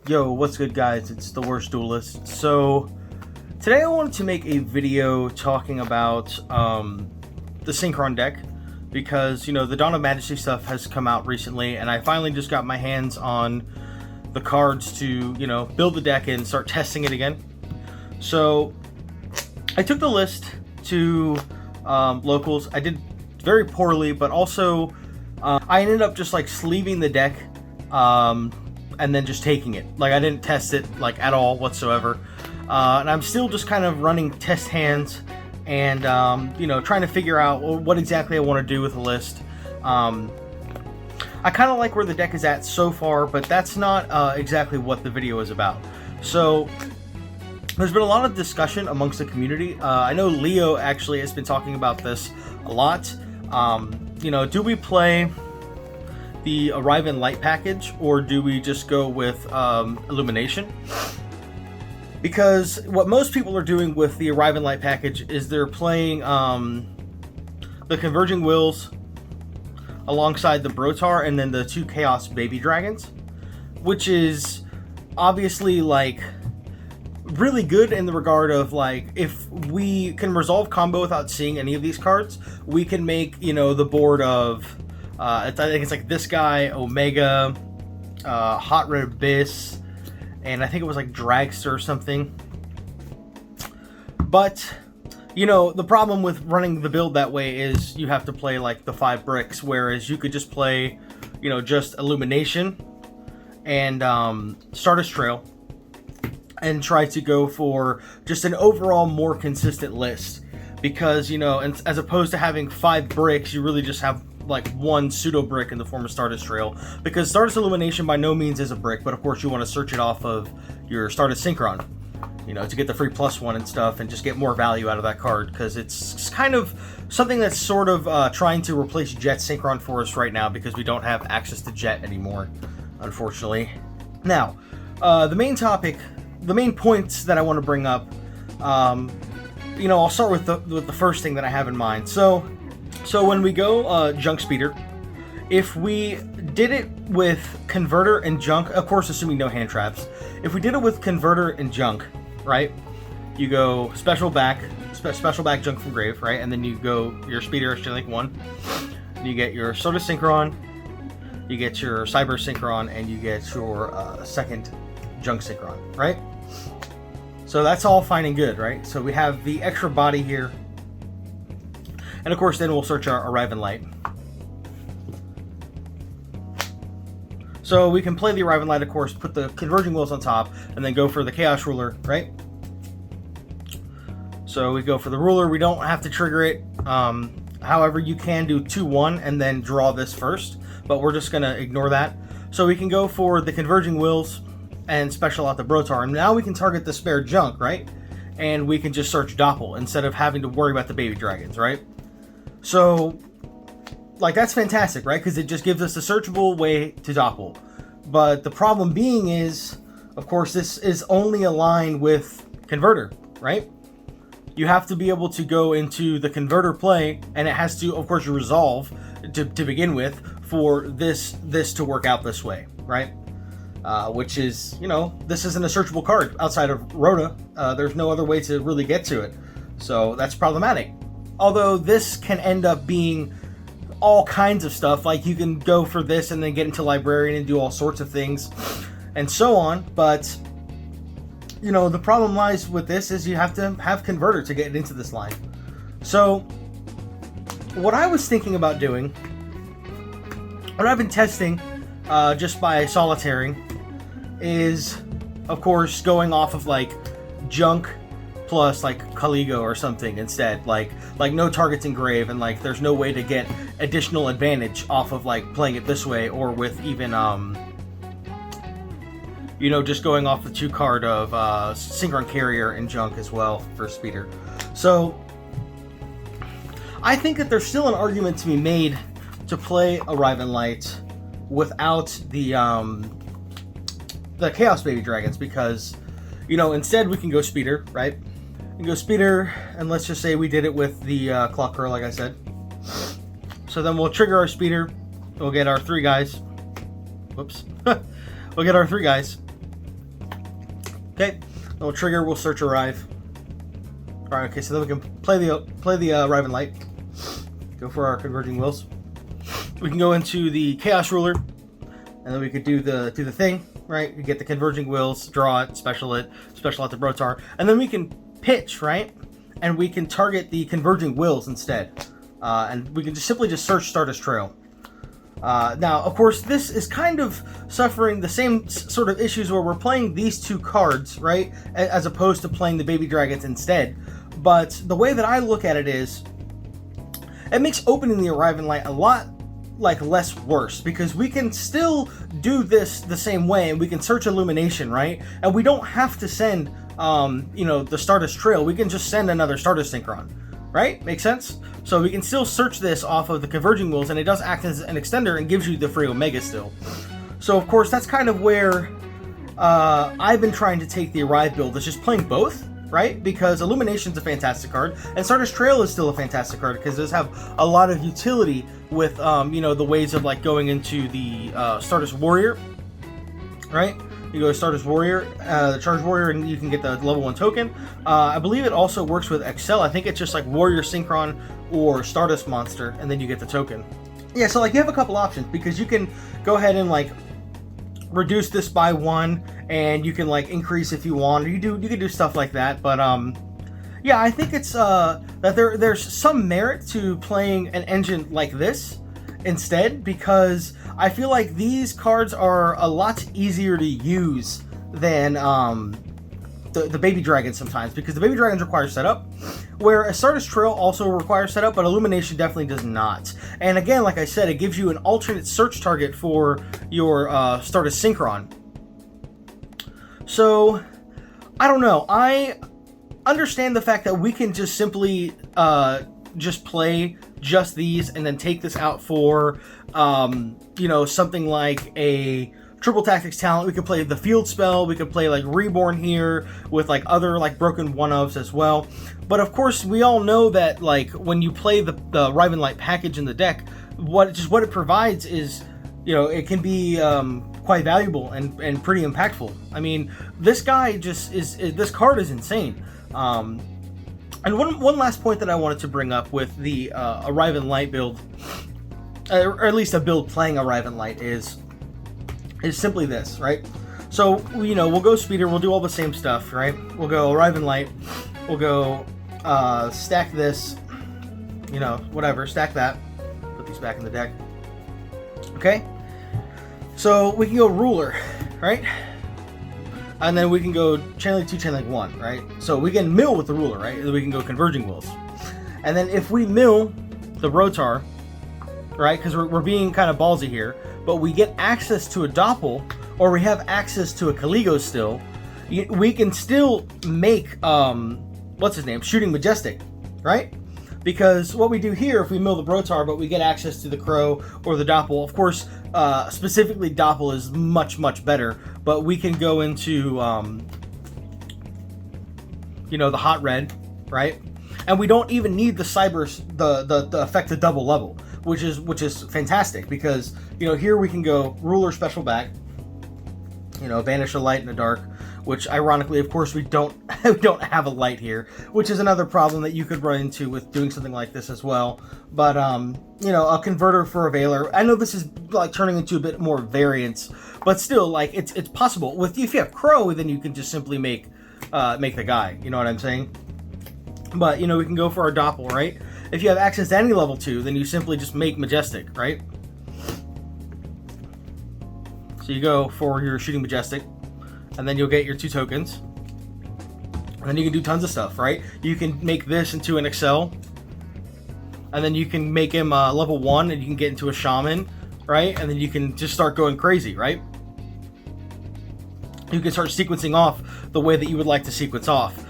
Yo, what's good guys? It's the Worst Duelist. So today I wanted to make a video talking about the Synchron deck because, you know, the Dawn of Majesty stuff has come out recently and I finally just got my hands on the cards to, you know, build the deck and start testing it again. So I took the list to locals. I did very poorly, but also I ended up just like sleeving the deck and then just taking it. Like, I didn't test it like at all whatsoever, and I'm still just kind of running test hands and you know, trying to figure out what exactly I want to do with the list. I kind of like where the deck is at so far, but that's not exactly what the video is about. So there's been a lot of discussion amongst the community. I know Leo actually has been talking about this a lot. You know, do we play the Arrive in Light package, or do we just go with Illumination? Because what most people are doing with the Arrive in Light package is they're playing the Converging Wills alongside the Brotar and then the 2 Chaos Baby Dragons, which is obviously like really good in the regard of like, if we can resolve combo without seeing any of these cards, we can make, you know, the board of I think it's like this guy, Omega, Hot Red Abyss, and I think it was like Dragster or something. But, you know, the problem with running the build that way is you have to play like the 5 bricks, whereas you could just play, you know, just Illumination and Stardust Trail and try to go for just an overall more consistent list. Because, you know, and as opposed to having 5 bricks, you really just have like 1 pseudo brick in the form of Stardust Trail, because Stardust Illumination by no means is a brick, but of course you want to search it off of your Stardust Synchron, you know, to get the free +1 and stuff and just get more value out of that card, because it's kind of something that's sort of trying to replace Jet Synchron for us right now, because we don't have access to Jet anymore, unfortunately. Now, the main topic, the main points that I want to bring up, you know, I'll start with the first thing that I have in mind. So when we go Junk Speeder, if we did it with Converter and Junk, of course assuming no hand traps, if we did it with Converter and Junk, right, you go special back Junk from Grave, right, and then you go your Speeder Exchange 1, you get your Soda Synchron, you get your Cyber Synchron, and you get your second Junk Synchron, right? So that's all fine and good, right? So we have the extra body here. And of course, then we'll search our Arrive in Light. So we can play the Arrive in Light, of course, put the Converging Wills on top, and then go for the Chaos Ruler, right? So we go for the Ruler. We don't have to trigger it. However, you can do 2-1 and then draw this first, but we're just going to ignore that. So we can go for the Converging Wills and special out the Brotar. And now we can target the spare Junk, right? And we can just search Doppel instead of having to worry about the baby dragons, right? So, like, that's fantastic, right? Because it just gives us a searchable way to Doppel. But the problem being is, of course, this is only aligned with Converter, right? You have to be able to go into the Converter play, and it has to, of course, resolve to begin with for this to work out this way, right? Which is, you know, this isn't a searchable card outside of Rhoda. There's no other way to really get to it. So that's problematic. Although this can end up being all kinds of stuff, like you can go for this and then get into Librarian and do all sorts of things and so on. But, you know, the problem lies with this is you have to have Converter to get into this line. So what I was thinking about doing, what I've been testing just by solitaring, is of course going off of like Junk plus like Caligo or something instead, like no targets in Grave, and like there's no way to get additional advantage off of like playing it this way, or with even you know, just going off the 2 card of Synchron Carrier and Junk as well for Speeder. So I think that there's still an argument to be made to play Arrive in Light without the Chaos Baby Dragons, because, you know, instead we can go Speeder, right? We can go Speeder, and let's just say we did it with the Clock Curl, like I said. So then we'll trigger our Speeder, we'll get our 3 guys. Whoops. We'll get our 3 guys, Okay, we'll trigger, we'll search arrive. Alright, okay, so then we can play the arrive and light. Go for our converging wills. We can go into the chaos ruler, and then we could do the thing, right? You get the converging wills, draw it, special out the Brotar, and then we can pitch, right? And we can target the converging wills instead. And we can just simply search Stardust Trail. Now, of course, this is kind of suffering the same sort of issues where we're playing these two cards, right? As opposed to playing the baby dragons instead. But the way that I look at it is, it makes opening the Arrive and Light a lot less worse, because we can still do this the same way, and we can search Illumination, right? And we don't have to send, the Stardust Trail. We can just send another Stardust Synchron, right? Make sense? So we can still search this off of the converging wills, and it does act as an extender and gives you the free Omega still. So of course, that's kind of where I've been trying to take the Arrive build, is just playing both, right? Because Illumination's a fantastic card, and Stardust Trail is still a fantastic card, because it does have a lot of utility with, the ways of like going into the Stardust Warrior, right? You go to Stardust Warrior, the Charge Warrior, and you can get the level 1 token. I believe it also works with Excel. I think it's just like Warrior Synchron or Stardust Monster, and then you get the token. Yeah, so like you have a couple options, because you can go ahead and like reduce this by 1, and you can like increase if you want, or you can do stuff like that. But yeah, I think it's that there's some merit to playing an engine like this instead, because I feel like these cards are a lot easier to use than the baby dragons sometimes, because the baby dragons require setup, where a Stardust Trail also requires setup, but Illumination definitely does not. And again, like I said, it gives you an alternate search target for your Stardust Synchron. So I don't know. I understand the fact that we can just simply just play just these and then take this out for something like a triple tactics talent. We could play the field spell, we could play like Reborn here with like other like broken one-ofs as well. But of course, we all know that like when you play the Arrive and Light package in the deck, what it provides is, it can be quite valuable and pretty impactful. I mean, this guy this card is insane. And one last point that I wanted to bring up with the Arrive and Light build, or at least a build playing Arrive and Light, is simply this, right? So, we'll go speeder, we'll do all the same stuff, right? We'll go Arrive and Light, we'll go stack this, whatever, stack that, put these back in the deck. Okay? So, we can go Ruler, right? And then we can go Channeling 2, Channeling 1, right? So we can mill with the Ruler, right? And then we can go Converging Wills. And then if we mill the Brotar, right? Because we're being kind of ballsy here, but we get access to a Doppel, or we have access to a Caligo still, we can still make, Shooting Majestic, right? Because what we do here, if we mill the Brotar, but we get access to the Crow or the Doppel, of course, specifically Doppel is much, much better, but we can go into, the Hot Red, right? And we don't even need the the effect of double level, which is fantastic, because, here we can go Ruler special back, banish a light and a dark, which ironically, of course, we don't have a light here, which is another problem that you could run into with doing something like this as well. But a converter for a Veiler. I know this is like turning into a bit more variance, but still, like it's possible. If you have Crow, then you can just simply make the guy. You know what I'm saying? But we can go for our Doppel, right? If you have access to any level 2, then you simply just make Majestic, right? So you go for your Shooting Majestic, and then you'll get your 2 tokens. And then you can do tons of stuff, right? You can make this into an Excel, and then you can make him level 1, and you can get into a Shaman, right? And then you can just start going crazy, right? You can start sequencing off the way that you would like to sequence off.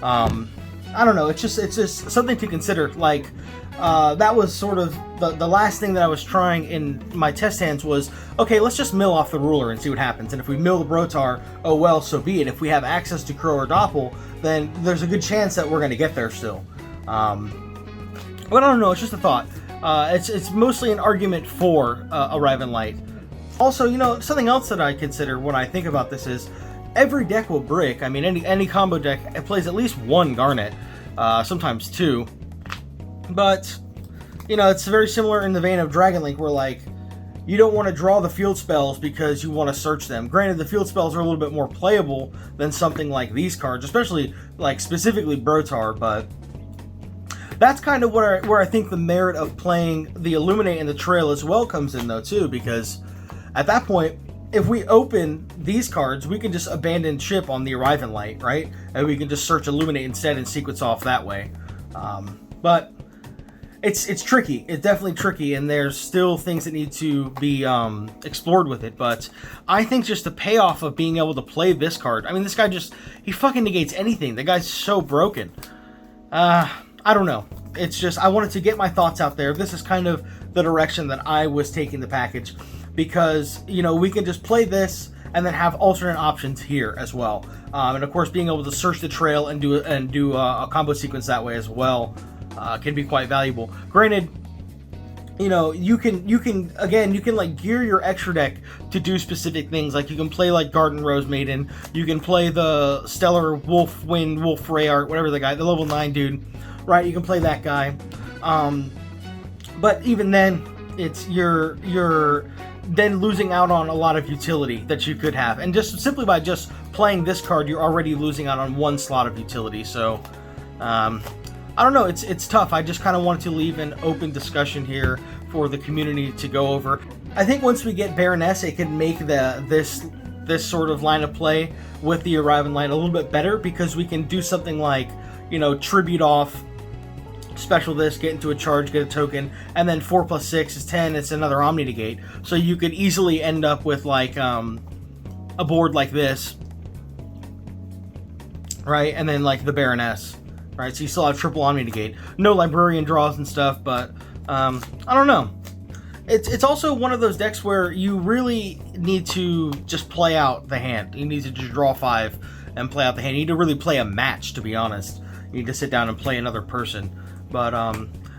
I don't know, it's just something to consider. Like, that was sort of the last thing that I was trying in my test hands was, okay, let's just mill off the Ruler and see what happens. And if we mill the Brotar, oh well, so be it. If we have access to Crow or Doppel, then there's a good chance that we're going to get there still. But I don't know, it's just a thought. It's mostly an argument for Arrive and Light. Also, something else that I consider when I think about this is, every deck will brick. I mean, any combo deck, it plays at least one Garnet, sometimes two. But, you know, it's very similar in the vein of Dragon Link, where, like, you don't want to draw the field spells because you want to search them. Granted, the field spells are a little bit more playable than something like these cards, especially, like, specifically Brotar, but that's kind of where I think the merit of playing the Illuminate and the Trail as well comes in, though, too, because at that point, if we open these cards, we can just abandon ship on the Arriving Light, right? And we can just search Illuminate instead and sequence off that way. But it's tricky. It's definitely tricky, and there's still things that need to be explored with it. But I think just the payoff of being able to play this card. I mean, this guy he fucking negates anything. The guy's so broken. I don't know. It's just, I wanted to get my thoughts out there. This is kind of the direction that I was taking the package, because, you know, we can just play this and then have alternate options here as well. And of course, being able to search the trail and do a combo sequence that way as well can be quite valuable. Granted, you know, you can like gear your extra deck to do specific things. Like, you can play like Garden Rose Maiden, you can play the Stellar Wolf Wind Wolf Rayart, whatever the level 9 dude, right? You can play that guy. But even then, it's you're then losing out on a lot of utility that you could have, and just simply by just playing this card, you're already losing out on one slot of utility. So I don't know, it's tough. I just kind of wanted to leave an open discussion here for the community to go over. I think once we get Baroness, it can make this sort of line of play with the Arriving Light a little bit better, because we can do something like, you know, tribute off, special this, get into a charge, get a token, and then 4 + 6 is 10, it's another Omni Negate. So you could easily end up with, like, a board like this, right? And then, like, the Baroness, right? So you still have triple Omni Negate. No Librarian draws and stuff, but, I don't know. It's also one of those decks where you really need to just play out the hand. You need to just draw 5 and play out the hand. You need to really play a match, to be honest. You need to sit down and play another person. But,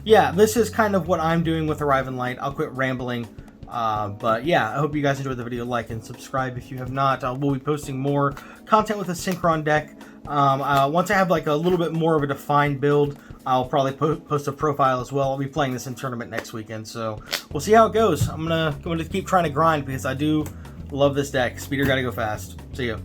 yeah, this is kind of what I'm doing with Arriving Light. I'll quit rambling. But, yeah, I hope you guys enjoyed the video. Like and subscribe if you have not. We'll be posting more content with a Synchron deck. Once I have, like, a little bit more of a defined build, I'll probably post a profile as well. I'll be playing this in tournament next weekend, so we'll see how it goes. I'm gonna keep trying to grind, because I do love this deck. Speeder gotta go fast. See ya.